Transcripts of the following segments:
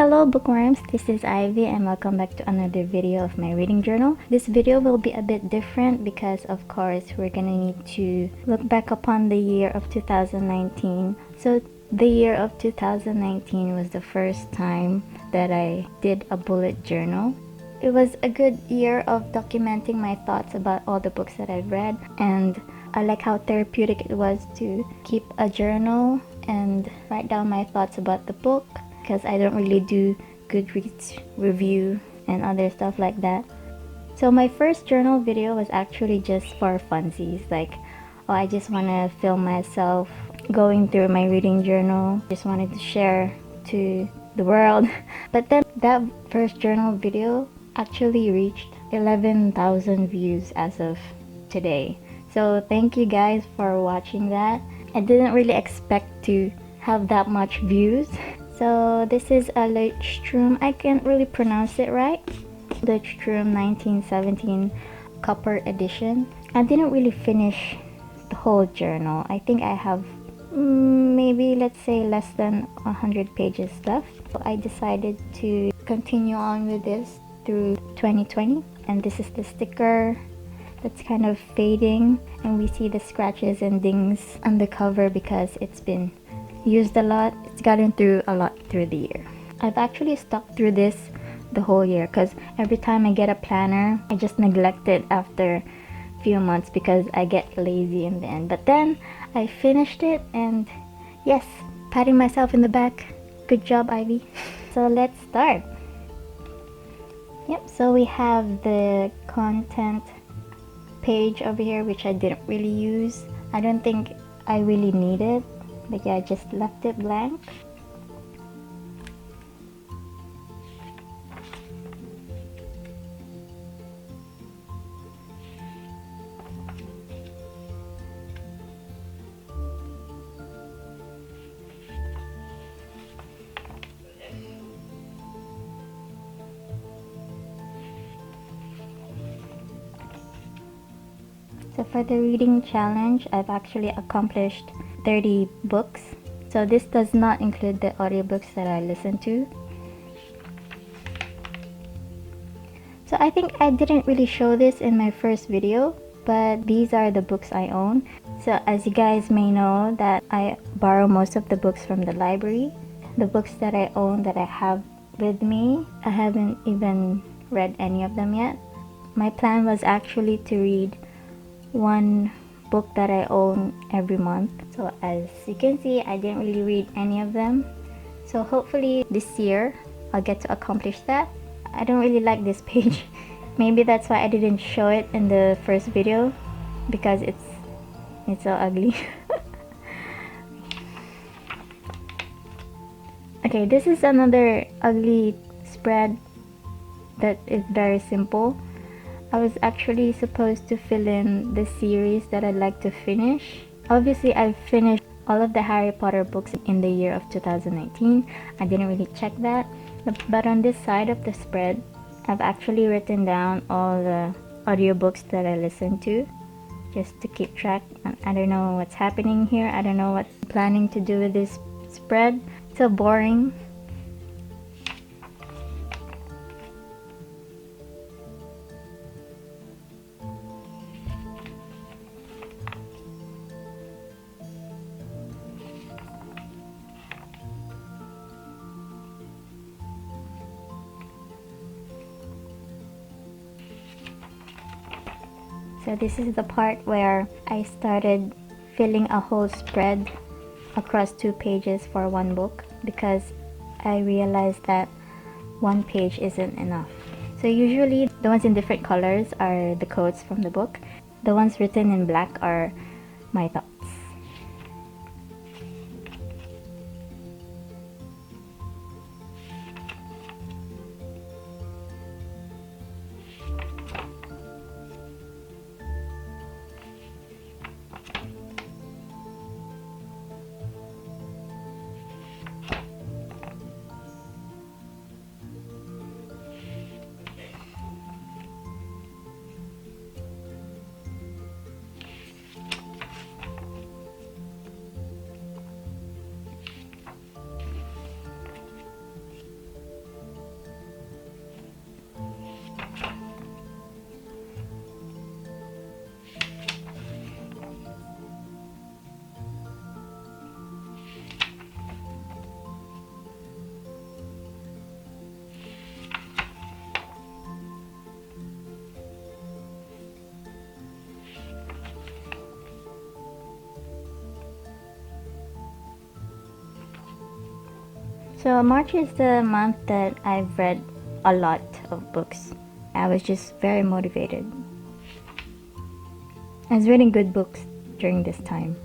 Hello bookworms, this is Ivy and welcome back to another video of my reading journal. This video will be a bit different because of course we're gonna need to look back upon the year of 2019. So the year of 2019 was the first time that I did a bullet journal. It was a good year of documenting my thoughts about all the books that I've read, and I like how therapeutic it was to keep a journal and write down my thoughts about the book, because I don't really do Goodreads review and other stuff like that. So my first journal video was actually just for funsies, like, oh, I just want to film myself going through my reading journal, just wanted to share to the world. But then that first journal video actually reached 11,000 views as of today. So thank you guys for watching that. I didn't really expect to have that much views. So this is a Leuchtturm, I can't really pronounce it right, Leuchtturm 1917 copper edition. I didn't really finish the whole journal. I think I have maybe, let's say, less than 100 pages left. So I decided to continue on with this through 2020, and this is the sticker that's kind of fading, and we see the scratches and dings on the cover because it's been used a lot. It's gotten through a lot through the year. I've actually stuck through this the whole year because every time I get a planner, I just neglect it after a few months because I get lazy in the end. But then I finished it, and yes, patting myself in the back. Good job, Ivy. So let's start. Yep, so we have the content page over here, which I didn't really use. I don't think I really need it, but yeah, I just left it blank. So for the reading challenge, I've actually accomplished 30 books. So this does not include the audiobooks that I listen to. So I think I didn't really show this in my first video, but these are the books I own. So as you guys may know, that I borrow most of the books from the library. The books that I own, that I have with me, I haven't even read any of them yet. My plan was actually to read one book that I own every month. So as you can see, I didn't really read any of them. So hopefully this year I'll get to accomplish that. I don't really like this page. Maybe that's why I didn't show it in the first video, because it's so ugly. Okay, this is another ugly spread that is very simple. I was actually supposed to fill in the series that I'd like to finish. Obviously, I've finished all of the Harry Potter books in the year of 2019. I didn't really check that. But on this side of the spread, I've actually written down all the audiobooks that I listen to, just to keep track. I don't know what's happening here. I don't know what I'm planning to do with this spread. It's so boring. So this is the part where I started filling a whole spread across 2 pages for one book, because I realized that one page isn't enough. So usually the ones in different colors are the quotes from the book. The ones written in black are my thoughts. So March is the month that I've read a lot of books. I was just very motivated. I was reading good books during this time.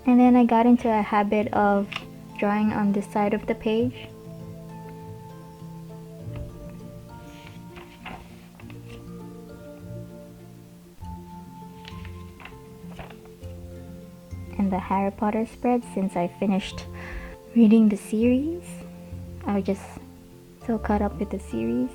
And then I got into a habit of drawing on the side of the page. And the Harry Potter spread, since I finished reading the series, I was just so caught up with the series.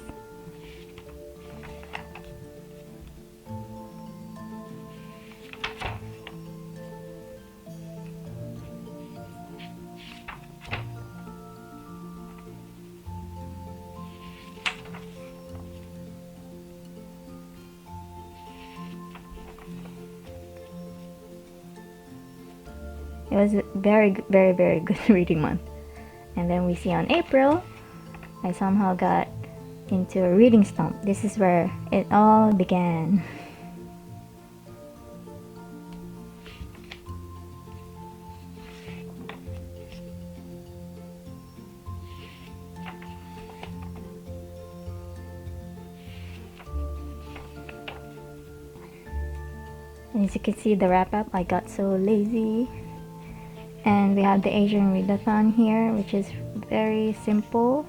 It was a very good reading month. And then we see on April, I somehow got into a reading slump. This is where it all began. And as you can see, the wrap up, I got so lazy. And we have the Asian readathon here, which is very simple.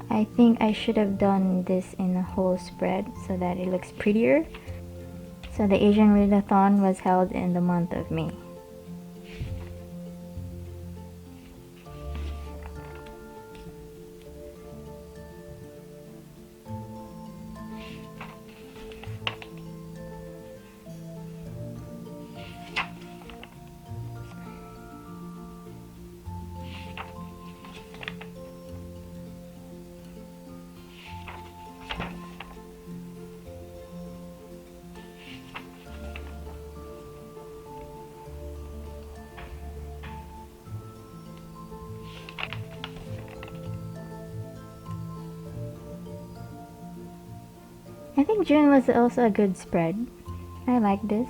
I think I should have done this in a whole spread so that it looks prettier. So the Asian readathon was held in the month of May. I think June was also a good spread. I like this.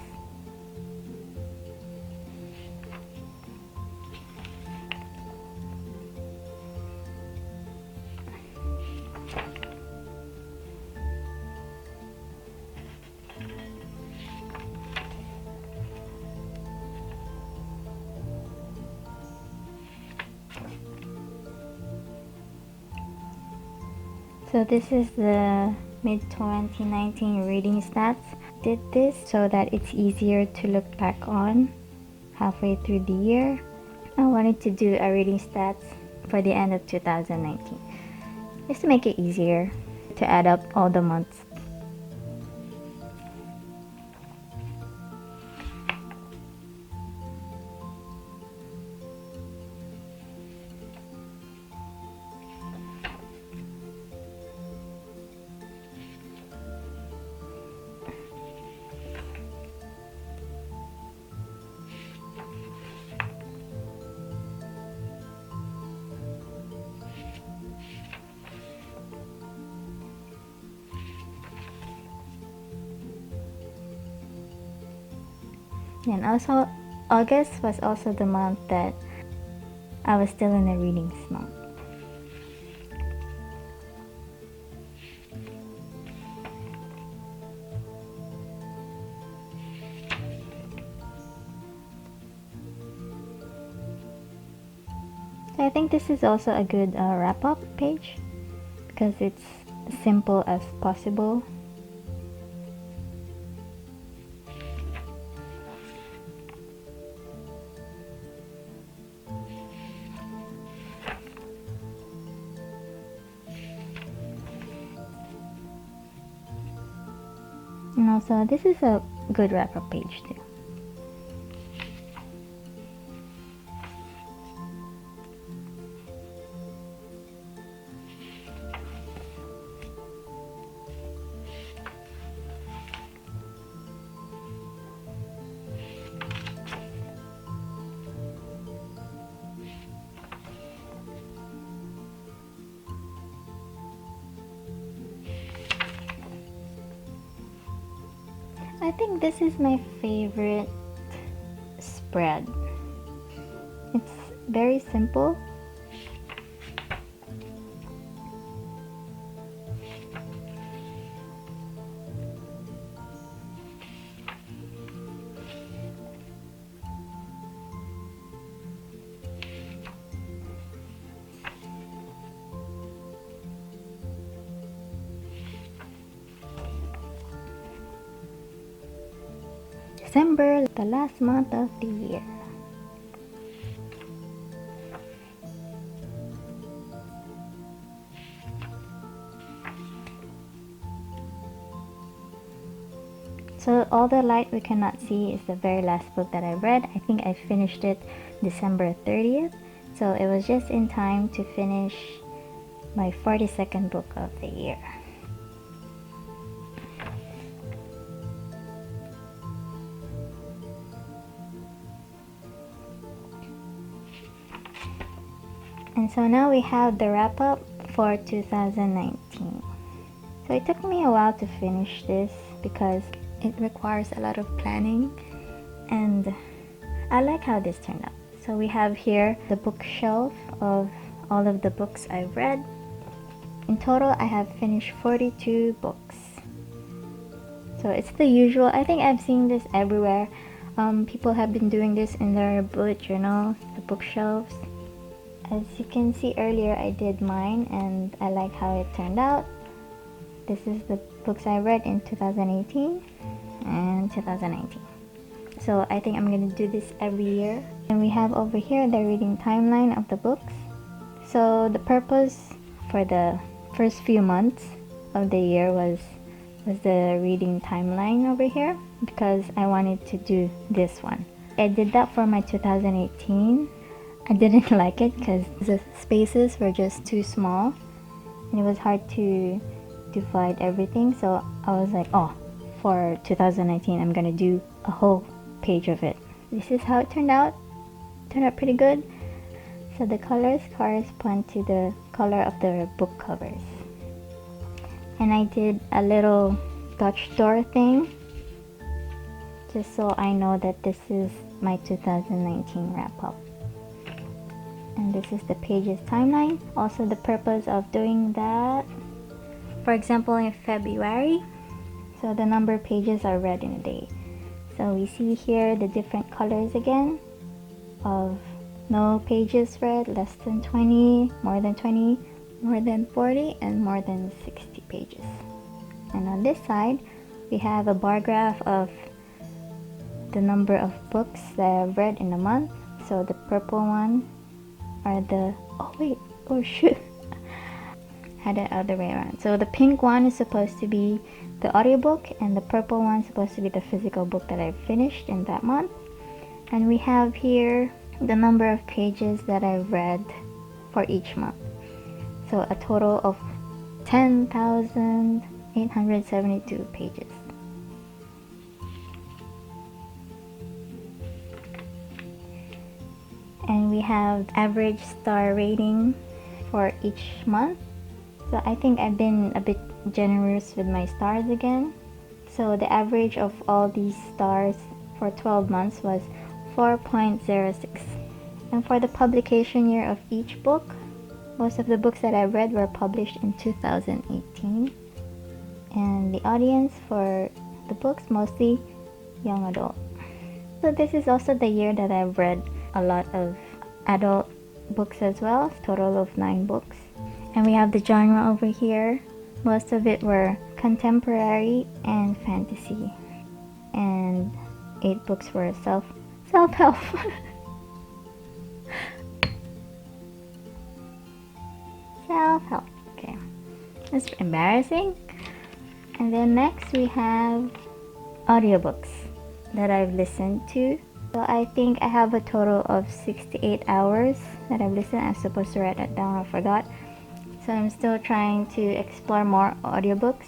So this is the mid-2019 reading stats. Did this so that it's easier to look back on halfway through the year. I wanted to do a reading stats for the end of 2019, just to make it easier to add up all the months. And also, August was also the month that I was still in a reading slump. So I think this is also a good wrap-up page because it's as simple as possible. And also, this is a good wrap-up page too. I think this is my favorite spread. It's very simple. December, the last month of the year. So all the light we cannot see is the very last book that I read. I think I finished it December 30th. So it was just in time to finish my 42nd book of the year. And so now we have the wrap up for 2019. So it took me a while to finish this because it requires a lot of planning, and I like how this turned out. So we have here the bookshelf of all of the books I've read. In total, I have finished 42 books. So it's the usual. I think I've seen this everywhere. People have been doing this in their bullet journals, the bookshelves. As you can see earlier, I did mine and I like how it turned out. This is the books I read in 2018 and 2019. So I think I'm going to do this every year. And we have over here the reading timeline of the books. So the purpose for the first few months of the year was the reading timeline over here, because I wanted to do this one. I did that for my 2018. I didn't like it because the spaces were just too small and it was hard to divide everything. So I was like, oh, for 2019 I'm gonna do a whole page of it. This is how it turned out. Turned out pretty good. So the colors correspond to the color of the book covers. And I did a little Dutch door thing just so I know that this is my 2019 wrap up. And this is the pages timeline. Also the purpose of doing that, for example in February, so the number of pages are read in a day. So we see here the different colors again of no pages read, less than 20, more than 20, more than 40, and more than 60 pages. And on this side we have a bar graph of the number of books that I've read in a month. So the purple one are the, oh shoot, had it other way around. So the pink one is supposed to be the audiobook and the purple one is supposed to be the physical book that I finished in that month. And we have here the number of pages that I've read for each month. So a total of 10,872 pages. And we have average star rating for each month. So I think I've been a bit generous with my stars again. So the average of all these stars for 12 months was 4.06. And for the publication year of each book, most of the books that I read were published in 2018. And the audience for the books, mostly young adult. So this is also the year that I've read a lot of adult books as well, total of 9 books. And we have the genre over here. Most of it were contemporary and fantasy, and 8 books were self-help. Self-help. Okay, that's embarrassing. And then next we have audiobooks that I've listened to. So I think I have a total of 68 hours that I've listened. I'm supposed to write that down, I forgot. So I'm still trying to explore more audiobooks,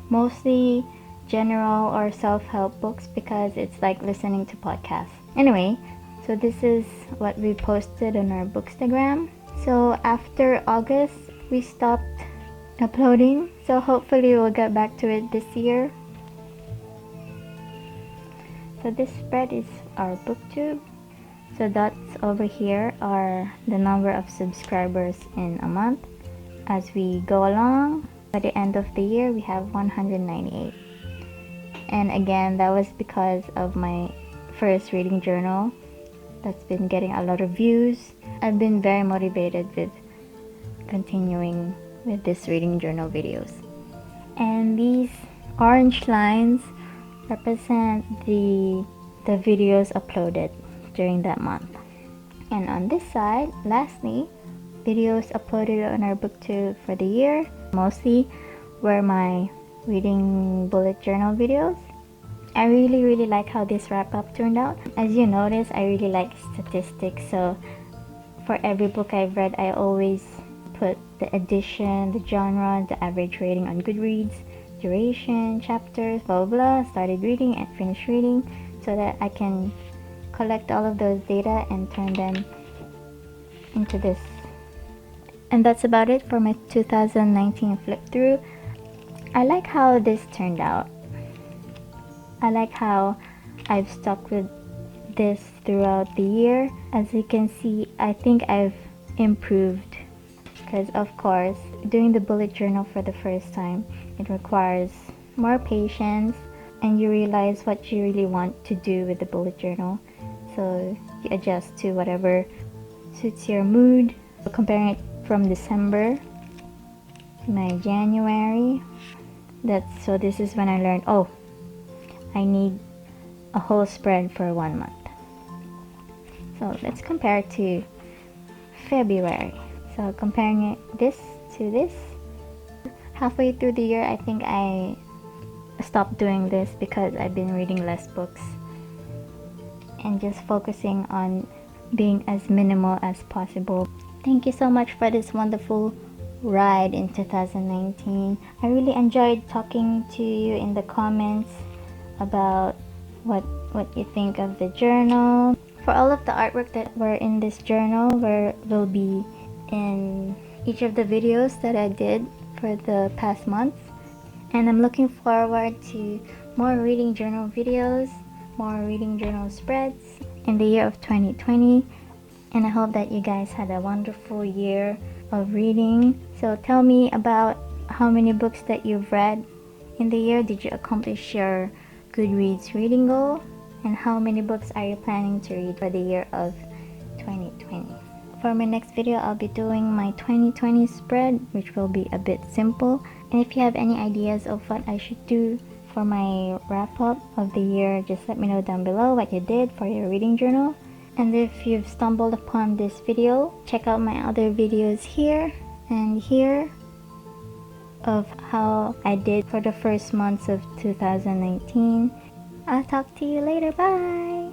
mostly general or self-help books, because it's like listening to podcasts. Anyway, so this is what we posted on our Bookstagram. So after August, we stopped uploading. So hopefully we'll get back to it this year. So this spread is our booktube. So dots over here are the number of subscribers in a month. As we go along, by the end of the year, we have 198. And again, that was because of my first reading journal that's been getting a lot of views. I've been very motivated with continuing with this reading journal videos. And these orange lines represent the videos uploaded during that month. And on this side, lastly, videos uploaded on our booktube for the year mostly were my reading bullet journal videos. I really like how this wrap up turned out. As you notice, I really like statistics, so for every book I've read, I always put the edition, the genre, the average rating on Goodreads, duration, chapters, blah blah, started reading and finished reading, so that I can collect all of those data and turn them into this. And that's about it for my 2019 flip through. I like how this turned out. I like how I've stuck with this throughout the year. As you can see, I think I've improved, because of course doing the bullet journal for the first time, it requires more patience, and you realize what you really want to do with the bullet journal, so you adjust to whatever suits your mood. So comparing it from December to my January, so this is when I learned, oh, I need a whole spread for 1 month. So let's compare to February. So comparing this to this, halfway through the year, I think I stopped doing this because I've been reading less books and just focusing on being as minimal as possible. Thank you so much for this wonderful ride in 2019. I really enjoyed talking to you in the comments about what you think of the journal. For all of the artwork that were in this journal will be in each of the videos that I did for the past months. And I'm looking forward to more reading journal videos, more reading journal spreads in the year of 2020. And I hope that you guys had a wonderful year of reading. So tell me about how many books that you've read in the year. Did you accomplish your Goodreads reading goal? And how many books are you planning to read for the year of 2020? For my next video, I'll be doing my 2020 spread, which will be a bit simple. And if you have any ideas of what I should do for my wrap up of the year, just let me know down below what you did for your reading journal. And if you've stumbled upon this video, check out my other videos here and here of how I did for the first months of 2019. I'll talk to you later. Bye!